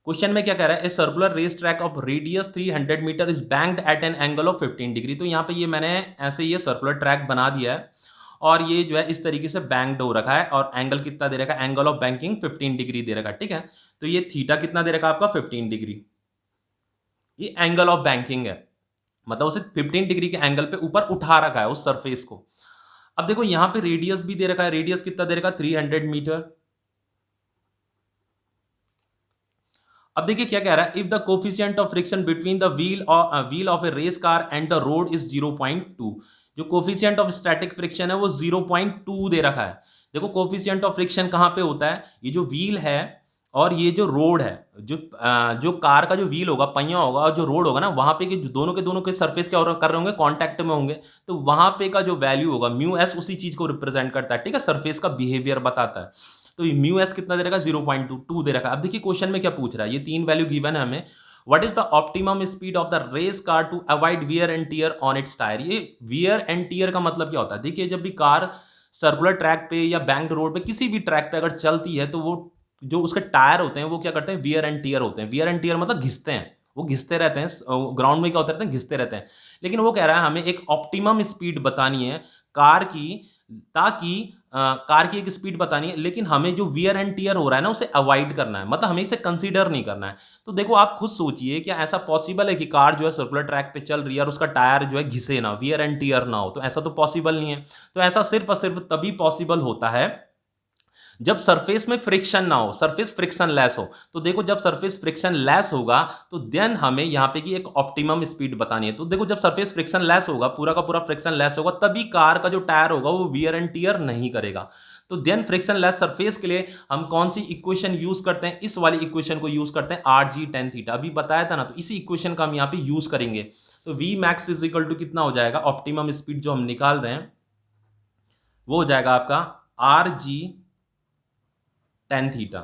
क्वेश्चन में क्या कह रहा है, a circular race track of radius 300 metre is banked at an angle of 15 degree. तो यहाँ पे ये मैंने ऐसे ये सर्कुलर ट्रैक बना दिया है और ये जो है इस तरीके से बैंक्ड हो रखा है और एंगल कितना दे रखा है, एंगल ऑफ बैंकिंग 15 डिग्री दे रखा है, ठीक है। तो ये थीटा कितना दे रखा है आपका, 15 डिग्री, ये एंगल ऑफ बैंकिंग है, मतलब उसे 15 डिग्री के एंगल पे ऊपर उठा रखा है उस सरफेस को। अब देखो यहां पे रेडियस भी दे रखा है, रेडियस कितना दे रखा है, 300 मीटर। अब देखिए क्या कह रहा है, if the coefficient of friction between the wheel of a race car and the road is 0.2, जो कोफिशिएंट ऑफ स्टैटिक फ्रिक्शन है वो 0.2 दे रखा है। देखो कोफिशिएंट ऑफ फ्रिक्शन कहां पे होता है, ये जो व्हील है और ये जो रोड है, जो कार का जो व्हील होगा, पहिया होगा, और जो रोड होगा ना, वहां पे जो दोनों के सरफेस क्या कर रहे होंगे, कांटेक्ट में होंगे, तो वहां पे का जो वैल्यू होगा म्यू एस उसी चीज को रिप्रेजेंट करता है, ठीक है, सरफेस का बिहेवियर बताता है। तो म्यू एस कितना दे रखा है, 0.2 दे रखा है। अब देखिए क्वेश्चन में क्या पूछ रहा है, ये तीन वैल्यू गिवन है हमें। What is the optimum speed of the race car to avoid wear and tear on its tyre. ये वियर एंड टियर का मतलब क्या होता है, देखिए जब भी कार सर्कुलर ट्रैक पे या बैंक्ड रोड पे किसी भी ट्रैक पे अगर चलती है तो वो जो उसके टायर होते हैं वो क्या करते हैं, वियर एंड टियर होते हैं। वियर एंड टियर मतलब घिसते हैं, वो घिसते रहते हैं, ग्राउंड में क्या होते रहते हैं, घिसते रहते हैं। लेकिन वो कह रहा है हमें एक ऑप्टिमम स्पीड बतानी है कार की, ताकि कार की एक स्पीड बतानी है, लेकिन हमें जो वियर एंड टियर हो रहा है ना उसे अवॉइड करना है, मतलब हमें इसे कंसीडर नहीं करना है। तो देखो आप खुद सोचिए, क्या ऐसा पॉसिबल है कि कार जो है सर्कुलर ट्रैक पे चल रही है और उसका टायर जो है घिसे ना, वियर एंड टियर ना हो, तो ऐसा तो पॉसिबल नहीं है। तो ऐसा सिर्फ और सिर्फ तभी पॉसिबल होता है जब सरफेस में फ्रिक्शन ना हो, सरफेस फ्रिक्शन लेस हो। तो देखो जब सरफेस फ्रिक्शन लेस होगा तो देन हमें यहां पे की एक ऑप्टिमम स्पीड बतानी है। तो देखो जब सरफेस फ्रिक्शन लेस होगा, पूरा का पूरा फ्रिक्शन लेस होगा, तभी कार का जो टायर होगा वो वियर एंड टियर नहीं करेगा। तो देन फ्रिक्शन लेस सरफेस के लिए हम कौन सी इक्वेशन यूज करते हैं, इस वाली इक्वेशन को यूज करते हैं, आर जी टेन थीटा, अभी बताया था ना, तो इसी इक्वेशन का हम यहाँ पे यूज करेंगे। तो we max is equal to कितना हो जाएगा, ऑप्टिमम स्पीड जो हम निकाल रहे हैं वो हो जाएगा आपका आर जी टेन थीटा,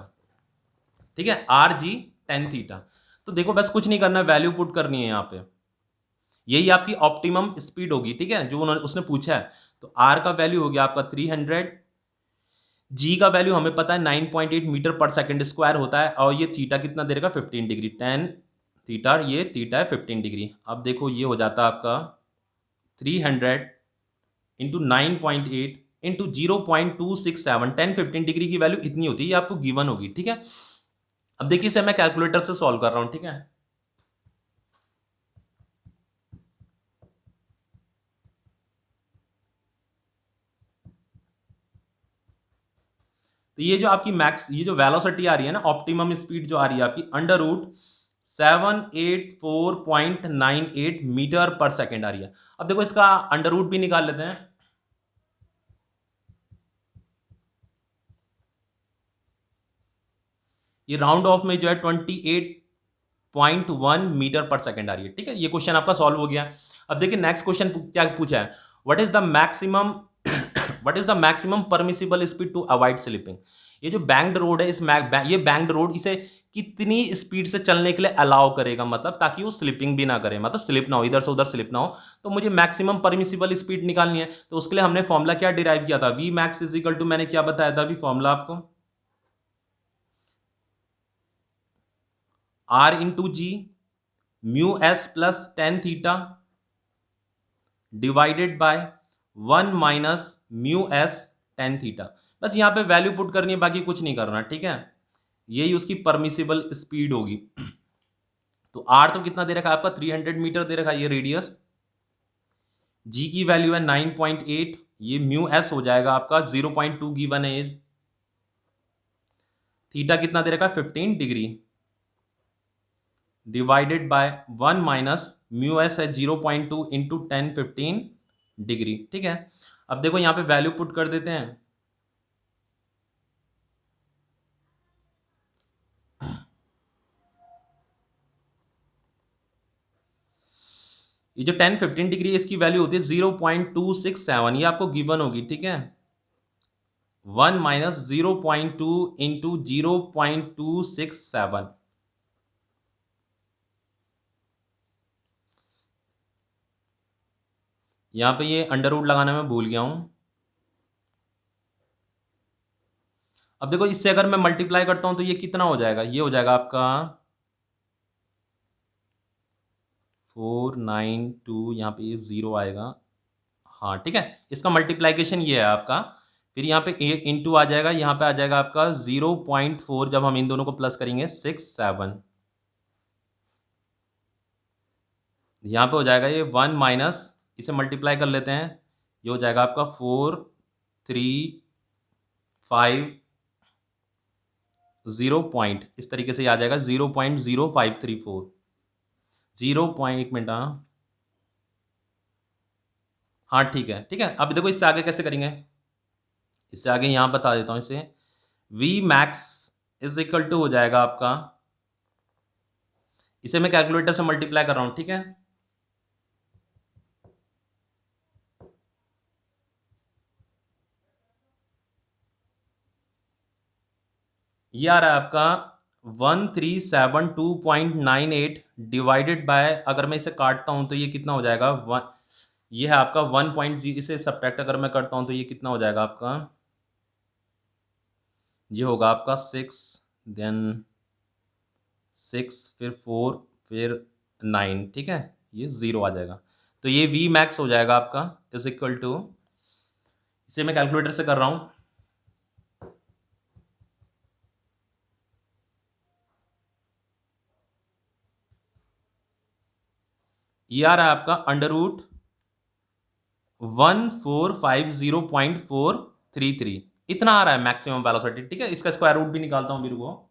ठीक है, आर जी टेन थीटा। तो देखो बस कुछ नहीं करना, वैल्यू पुट करनी है यहां पे, यही आपकी ऑप्टिमम स्पीड होगी, ठीक है, जो उसने पूछा है। तो आर का वैल्यू हो गया आपका 300, जी का वैल्यू हमें पता है 9.8 मीटर पर सेकंड स्क्वायर होता है, और ये थीटा कितना दे रखा, 15 डिग्री, टेन थीटा, ये थीटा है 15 डिग्री। अब देखो ये हो जाता है आपका 300 इंटू 9.8 इंटू 0.267, 10-15 डिग्री की वैल्यू इतनी होती है, ये आपको गिवन होगी, ठीक है। अब देखिए इसे मैं कैलकुलेटर से सॉल्व कर रहा हूं, ठीक है। तो ये जो आपकी मैक्स, ये जो वेलोसिटी आ रही है ना, ऑप्टिमम स्पीड जो आ रही है आपकी, अंडर रूट 784.98 मीटर पर सेकेंड आ रही है। अब देखो इसका अंडर रूट भी निकाल लेते हैं। ये राउंड ऑफ में जो है 28.1 मीटर पर सेकेंड आ रही है, ठीक है। ये क्वेश्चन आपका सॉल्व हो गया। अब देखिए नेक्स्ट क्वेश्चन क्या पूछा है, what is the maximum what is the maximum permissible speed to avoid slipping. ये जो बैंक्ड रोड है, ये बैंक्ड रोड इसे कितनी स्पीड से चलने के लिए अलाउ करेगा, मतलब ताकि वो स्लिपिंग भी ना करे, मतलब स्लिप ना हो, इधर से उधर स्लिप ना हो। तो मुझे मैक्सिमम परमिसिबल स्पीड निकालनी है, तो उसके लिए हमने फॉर्मूला क्या डिराइव किया था, V max is equal to, मैंने क्या बताया था अभी फॉर्मूला आपको, R into ji mu S plus tan theta divided by 1 minus mu S tan theta. बस यहां पे वैल्यू पुट करनी है, बाकी कुछ नहीं करना, ठीक है। यही उसकी परमिसिबल स्पीड होगी। तो आर तो कितना दे रखा है आपका, 300 मीटर दे रखा है, ये रेडियस, जी की वैल्यू है 9.8, ये म्यू एस हो जाएगा आपका 0.2 गिवन है, थीटा कितना दे रखा है 15 degree, divided by 1 minus mu S है 0.2 इंटू 10-15 डिग्री, ठीक है। अब देखो यहां पे वैल्यू पुट कर देते हैं। ये जो 10-15 डिग्री इसकी वैल्यू होती है 0.267, ये आपको गिवन होगी, ठीक है। 1 माइनस 0.2 इंटू 0.267। यहां पे ये अंडर रूट लगाना मैं भूल गया हूं। अब देखो इससे अगर मैं मल्टीप्लाई करता हूं तो ये कितना हो जाएगा, ये हो जाएगा आपका 492, यहाँ पे ये 0 आएगा। हाँ ठीक है, इसका मल्टीप्लाइकेशन ये है आपका। फिर यहाँ पे इंटू आ जाएगा, यहाँ पे आ जाएगा आपका 0.4, जब हम इन दोनों को प्लस करेंगे 6-7। यहाँ पे हो जाएगा ये 1 माइनस, इसे मल्टीप्लाई कर लेते हैं, ये हो जाएगा आपका 435 पॉइंट, इस तरीके से आ जाएगा 0.0534। 1 मिनट, हाँ ठीक है ठीक है। अब देखो इससे आगे कैसे करेंगे, इससे आगे यहाँ बता देता हूँ इसे। V max is equal to हो जाएगा आपका, इसे मैं कैलकुलेटर से मल्टीप्लाई कर रहा हूँ, ठीक है। ये आ रहा है आपका 1372.98 डिवाइडेड बाय, अगर मैं इसे काटता हूं तो ये कितना हो जाएगा, ये है आपका 1.0, इसे सब्ट्रैक्ट अगर मैं करता हूं तो ये कितना हो जाएगा आपका, ये होगा आपका 6, देन 6, फिर 4, फिर 9, ठीक है, ये 0 आ जाएगा। तो ये V मैक्स हो जाएगा आपका इज इक्वल टू, इसे मैं कैलकुलेटर से कर रहा हूं, ये आ रहा है आपका अंडर रूट 1450.433, इतना आ रहा है मैक्सिमम वेलोसिटी, ठीक है। इसका स्क्वायर रूट भी निकालता हूं मेरे को,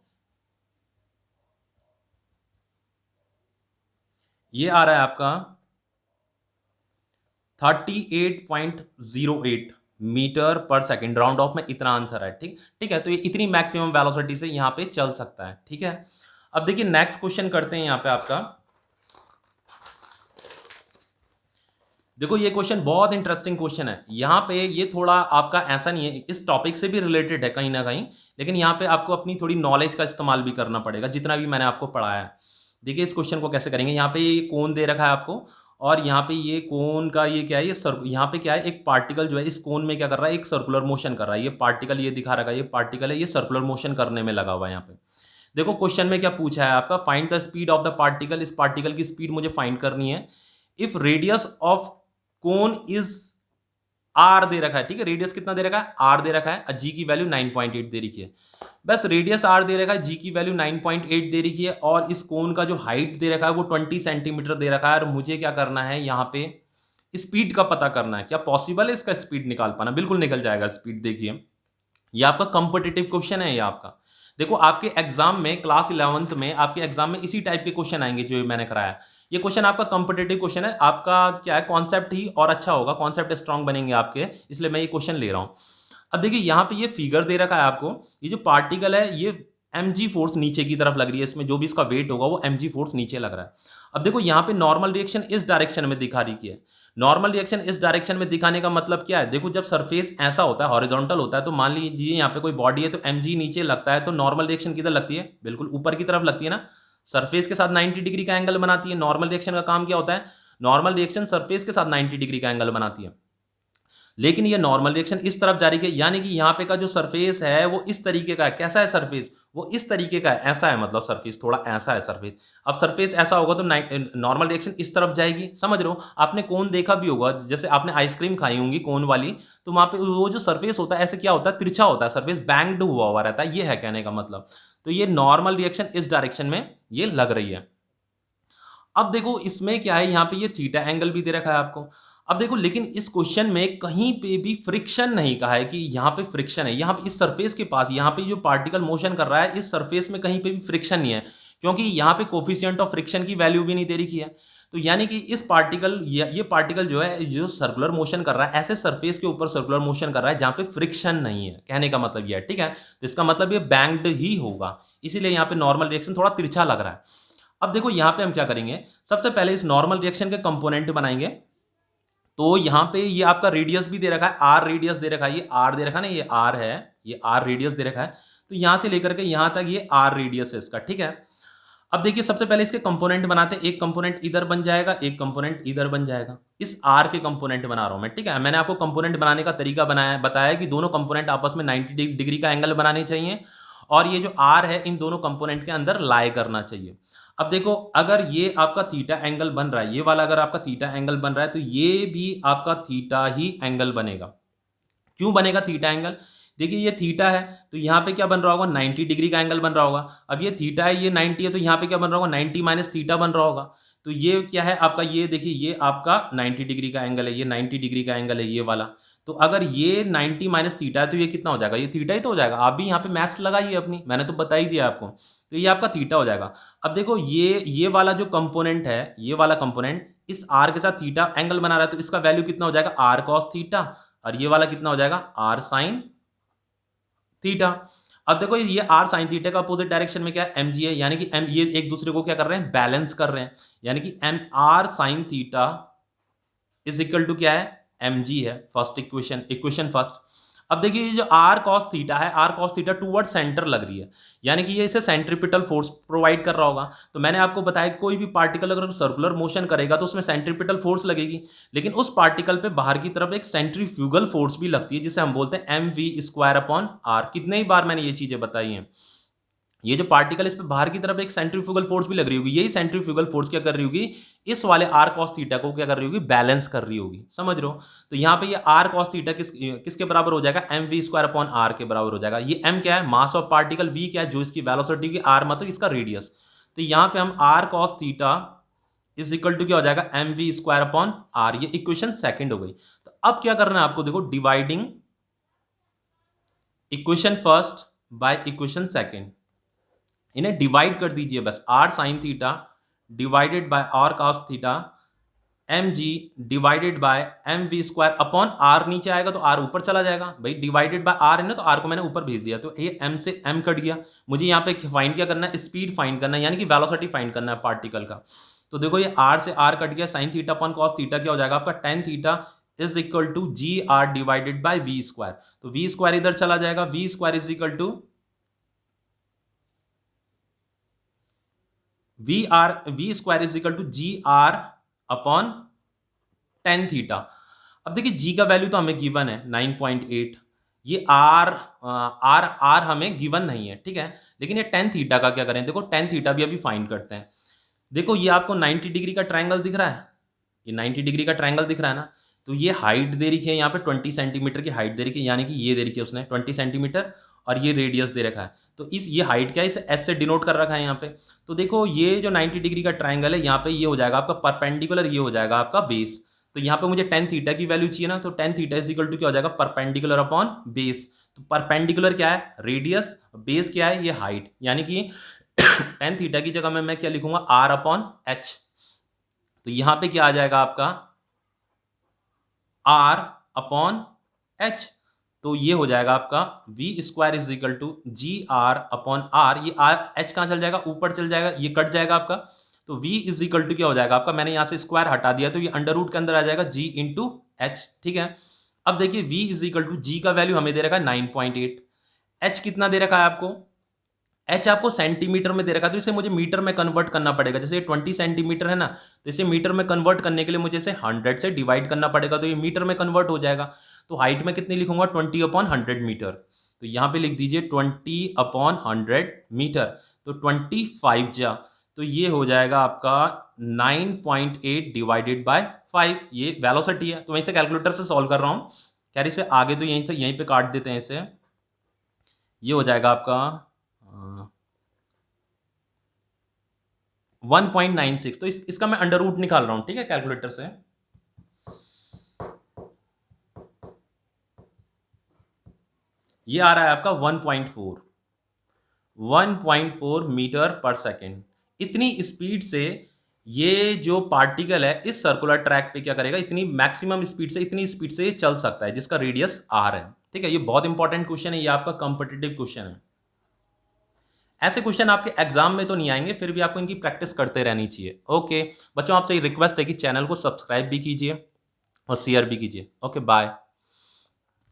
ये आ रहा है आपका 38.08 मीटर पर सेकेंड, राउंड ऑफ में इतना आंसर है, ठीक ठीक है। तो ये इतनी मैक्सिमम वेलोसिटी से यहां पे चल सकता है, ठीक है। अब देखिए नेक्स्ट क्वेश्चन करते हैं, यहां पे आपका देखो ये क्वेश्चन बहुत इंटरेस्टिंग क्वेश्चन है। यहाँ पे ये थोड़ा आपका ऐसा नहीं है, इस टॉपिक से भी रिलेटेड है कहीं ना कहीं, लेकिन यहाँ पे आपको अपनी थोड़ी नॉलेज का इस्तेमाल भी करना पड़ेगा, जितना भी मैंने आपको पढ़ाया है। देखिए इस क्वेश्चन को कैसे करेंगे, यहाँ पे ये कोन दे रखा है आपको, और यहाँ पे ये कोन का ये क्या है, ये यहाँ पे क्या है, एक पार्टिकल जो है इस कोन में क्या कर रहा है, एक सर्कुलर मोशन कर रहा है। ये पार्टिकल ये दिखा रखा है, ये पार्टिकल है, ये सर्कुलर मोशन करने में लगा हुआ है। यहाँ पे देखो क्वेश्चन में क्या पूछा है आपका, find the speed of the particle, इस पार्टिकल की स्पीड मुझे फाइंड करनी है if radius of cone is R दे रखा है, ठीक है। रेडियस कितना दे रखा है, आर दे रखा है, जी की वैल्यू 9.8 दे रखी है। बस रेडियस आर दे रखा है, जी की वैल्यू 9.8 दे रखी है, और इस कोन का जो हाइट दे रखा है वो 20 सेंटीमीटर दे रखा है। और मुझे क्या करना है, यहाँ पे स्पीड का पता करना है। क्या पॉसिबल है इसका स्पीड निकाल पाना? बिल्कुल निकल जाएगा स्पीड। देखिए ये आपका कंपिटिटिव क्वेश्चन है, ये आपका देखो आपके एग्जाम में क्लास 11th में आपके एग्जाम में इसी टाइप के क्वेश्चन आएंगे जो मैंने कराया। ये क्वेश्चन आपका कंपिटिटिव क्वेश्चन है, आपका क्या है कॉन्सेप्ट ही और अच्छा होगा, कॉन्सेप्ट स्ट्रांग बनेंगे आपके, इसलिए मैं ये क्वेश्चन ले रहा हूं। अब देखिए यहाँ पे ये फिगर दे रखा है आपको, ये जो पार्टिकल है ये mg फोर्स नीचे की तरफ लग रही है, इसमें जो भी इसका वेट होगा वो mg फोर्स नीचे लग रहा है। अब देखो यहाँ पे नॉर्मल रिएक्शन इस डायरेक्शन में दिखा रही है। नॉर्मल रिएक्शन इस डायरेक्शन में दिखाने का मतलब क्या है, देखो जब सरफेस ऐसा होता है, हॉरिजॉन्टल होता है, तो मान लीजिए यहाँ पे कोई बॉडी है तो mg नीचे लगता है, तो नॉर्मल रिएक्शन किधर लगती है, बिल्कुल ऊपर की तरफ लगती है ना, सरफेस के साथ 90 डिग्री का एंगल बनाती है। नॉर्मल रिएक्शन का काम क्या होता है, नॉर्मल रिएक्शन सरफेस के साथ 90 डिग्री का एंगल बनाती है। लेकिन ये नॉर्मल रिएक्शन इस तरफ जारी है, यानी कि यहाँ पे का जो सरफेस है वो इस तरीके का है। कैसा है सरफेस, वो इस तरीके का है, ऐसा है, मतलब सरफेस थोड़ा ऐसा है सरफेस। अब सरफेस ऐसा होगा तो नॉर्मल रिएक्शन इस तरफ जाएगी, समझ रहे हो। आपने कोन देखा भी होगा, जैसे आपने आइसक्रीम खाई होंगी कोन वाली, तो वहां पे वो जो सरफेस होता है ऐसे क्या होता है, तिरछा होता है, सरफेस बैंग्ड हुआ हुआ रहता है, ये है कहने का मतलब। तो ये नॉर्मल रिएक्शन इस डायरेक्शन में ये लग रही है। अब देखो इसमें क्या है, यहाँ पे ये थीटा एंगल भी दे रखा है आपको। अब देखो लेकिन इस क्वेश्चन में कहीं पे भी फ्रिक्शन नहीं कहा है कि यहाँ पे फ्रिक्शन है। यहाँ पे इस सरफेस के पास, यहाँ पे जो पार्टिकल मोशन कर रहा है इस सरफेस में कहीं पे भी फ्रिक्शन नहीं है, क्योंकि यहाँ पे कोफिशिएंट ऑफ फ्रिक्शन की वैल्यू भी नहीं दे रखी है। तो यानी कि इस पार्टिकल, ये पार्टिकल जो है जो सर्कुलर मोशन कर रहा है ऐसे सरफेस के ऊपर सर्कुलर मोशन कर रहा है जहाँ पे फ्रिक्शन नहीं है, कहने का मतलब यह है, ठीक है। तो इसका मतलब ये बैंग्ड ही होगा, इसीलिए यहाँ पे नॉर्मल रिएक्शन थोड़ा तिरछा लग रहा है। अब देखो यहां पे हम क्या करेंगे, सबसे पहले इस नॉर्मल रिएक्शन के कंपोनेंट बनाएंगे। तो यहां पे ये आपका रेडियस भी दे रखा है, आर रेडियस दे रखा है, ये आर दे रखा है ना, ये आर है, ये आर रेडियस दे रखा है। तो यहां से लेकर के यहां तक ये आर रेडियस है इसका, ठीक है। अब देखिए सबसे पहले इसके कंपोनेंट बनाते हैं, एक कंपोनेंट इधर बन जाएगा, एक कंपोनेंट इधर बन जाएगा। इस आर के कंपोनेंट बना रहा हूं मैं, ठीक है। मैंने आपको कंपोनेंट बनाने का तरीका बताया कि दोनों कंपोनेंट आपस में 90 डिग्री का एंगल बनाने चाहिए, और ये जो आर है इन दोनों कंपोनेंट के अंदर लाई करना चाहिए। अब देखो अगर ये आपका थीटा एंगल बन रहा है, ये वाला अगर आपका थीटा एंगल बन रहा है, तो ये भी आपका थीटा ही एंगल बनेगा। क्यों बनेगा थीटा एंगल? देखिए ये थीटा है, तो यहाँ पे क्या बन रहा होगा, 90 डिग्री का एंगल बन रहा होगा। अब ये थीटा है, ये 90 है, तो यहाँ पे क्या बन रहा होगा, 90 माइनस थीटा बन रहा होगा। तो ये क्या है आपका, ये देखिए ये आपका 90 डिग्री का एंगल है, ये 90 डिग्री का एंगल है ये वाला। तो अगर ये 90 माइनस थीटा है तो ये कितना हो जाएगा, ये थीटा ही तो हो जाएगा। आप भी यहाँ पे मैथ्स लगाइए अपनी, मैंने तो बता ही दिया आपको। तो ये आपका थीटा हो जाएगा। अब देखो ये वाला जो कंपोनेंट है, ये वाला कंपोनेंट इस आर के साथ थीटा एंगल बना रहा है, तो इसका वैल्यू कितना हो जाएगा, आर कॉस थीटा, और ये वाला कितना हो जाएगा, आर साइन थीटा। अब देखो ये आर साइन थीटा का अपोजिट डायरेक्शन में क्या है, एम जी है, यानी कि एम, ये एक दूसरे को क्या कर रहे हैं, बैलेंस कर रहे हैं। यानी कि M R sine theta is equal to क्या है, एम जी है। First equation first. अब देखिए ये जो आर कॉस थीटा है, R cos theta toward centre लग रही है, यानी कि ये इसे सेंट्रीपिटल फोर्स प्रोवाइड कर रहा होगा। तो मैंने आपको बताया कोई भी पार्टिकल अगर सर्कुलर मोशन करेगा तो उसमें सेंट्रीपिटल फोर्स लगेगी, लेकिन उस पार्टिकल पे बाहर की तरफ एक सेंट्रीफ्यूगल फोर्स भी लगती है, जिसे हम बोलते हैं M V square upon R. कितने ही बार मैंने ये चीजें बताई हैं। ये जो पार्टिकल इस पे बाहर की तरफ एक सेंट्रीफ्यूगल फोर्स भी लग रही होगी, यही सेंट्रीफ्यूगल फोर्स क्या कर रही होगी, इस वाले आर कॉस थीटा को क्या कर रही होगी, बैलेंस कर रही होगी। समझ रहे हो? तो यहाँ पे ये आर कॉस थीटा किसके बराबर हो जाएगा, M V square upon R के बराबर हो जाएगा। ये एम क्या है, मास ऑफ पार्टिकल, वी क्या है, जो इसकी वेलोसिटी की, आर मतलब इसका रेडियस। तो यहाँ पे हम R cos theta is equal to क्या हो जाएगा, M V square upon R. ये इक्वेशन सेकंड हो गई। तो अब क्या करना है आपको, देखो dividing equation first by equation second, इन्हें डिवाइड कर दीजिए बस। R sine theta divided by R cos theta, M G divided by M V square upon R. नीचे आएगा तो आर ऊपर चला जाएगा भाई, डिवाइडेड बाय आर है ना, तो आर को मैंने ऊपर भेज दिया, तो ये एम से एम कट गया। मुझे यहाँ पे फाइंड क्या करना है, स्पीड फाइंड करना है, यानी कि वेलोसिटी फाइंड करना है पार्टिकल का। तो देखो ये आर से आर कट गया, sine theta upon cos theta क्या हो जाएगा आपका, tan theta is equal to G R divided by V square. तो वी स्क्वायर इधर चला जाएगा, V square is equal to V square is equal to G R upon tan theta. अब देखिए जी का वैल्यू तो हमें गिवन है 9.8, ये आर हमें गिवन नहीं है, ठीक है। लेकिन ये टेन थीटा का क्या करें, देखो टेन थीटा भी अभी फाइंड करते हैं। देखो ये आपको 90 डिग्री का ट्रायंगल दिख रहा है, ये 90 डिग्री का ट्रायंगल दिख रहा है ना। तो ये हाइट दे रखी है यहाँ पे 20 सेंटीमीटर की हाइट दे रखी है, यानी कि ये दे रखी है उसने 20 सेंटीमीटर, और ये रेडियस दे रखा है। तो ये हाइट क्या है, इसे एस से डिनोट कर रखा है यहाँ पे। तो देखो ये जो 90 डिग्री का ट्राइंगल है, यहाँ पे ये हो जाएगा आपका परपेंडिकुलर, ये हो जाएगा आपका बेस। तो यहाँ पे मुझे टेन थीटा की वैल्यू चाहिए ना, तो tan theta is equal to क्या हो जाएगा, परपेंडिकुलर अपॉन बेस। तो परपेंडिकुलर क्या है, रेडियस, बेस क्या है, ये हाइट, यानी कि टेन थीटा की जगह में मैं क्या लिखूंगा, आर अपॉन एच। तो यहां पे क्या आ जाएगा आपका, आर अपॉन एच। तो ये हो जाएगा आपका V square is equal to G R upon R. ये आर एच कहां चल जाएगा, ऊपर चल जाएगा, ये कट जाएगा आपका। तो v इज इक्वल टू क्या हो जाएगा आपका, मैंने यहां से स्क्वायर हटा दिया, तो ये अंडर रूट के अंदर आ जाएगा g इंटू एच, ठीक है। अब देखिए v इज इक्वल टू जी का वैल्यू हमें दे रखा है 9.8, h कितना दे रखा है आपको, एच आपको सेंटीमीटर में दे रखा है, तो इसे मुझे मीटर में कन्वर्ट करना पड़ेगा। जैसे 20 सेंटीमीटर है ना, तो इसे मीटर में कन्वर्ट करने के लिए मुझे इसे 100 से डिवाइड करना पड़ेगा, तो ये मीटर में कन्वर्ट हो जाएगा। तो हाइट में कितनी लिखूंगा, 20 अपॉन 100 मीटर। तो यहां पे लिख दीजिए 20 अपॉन 100 मीटर, तो 25 जा, तो ये हो जाएगा आपका 9.8 डिवाइडेड बाय 5। ये वेलोसिटी है, तो वहीं से कैलकुलेटर से सॉल्व कर रहा हूं। खैर इसे आगे तो यहीं पे काट देते हैं इसे। ये हो जाएगा आपका 1.96। तो इसका मैं अंडर रूट निकाल रहा हूं, ठीक है, कैलकुलेटर से। ये आ रहा है आपका 1.4 मीटर पर सेकेंड। इतनी स्पीड से ये जो पार्टिकल है इस सर्कुलर ट्रैक पे क्या करेगा, इतनी मैक्सिमम स्पीड से, इतनी स्पीड से ये चल सकता है, जिसका रेडियस आर है, ठीक है। ये बहुत इंपॉर्टेंट क्वेश्चन है, ये आपका कॉम्पिटिटिव क्वेश्चन है। ऐसे क्वेश्चन आपके एग्जाम में तो नहीं आएंगे, फिर भी आपको इनकी प्रैक्टिस करते रहनी चाहिए। ओके बच्चों, आपसे रिक्वेस्ट है कि चैनल को सब्सक्राइब भी कीजिए और शेयर भी कीजिए। Okay bye.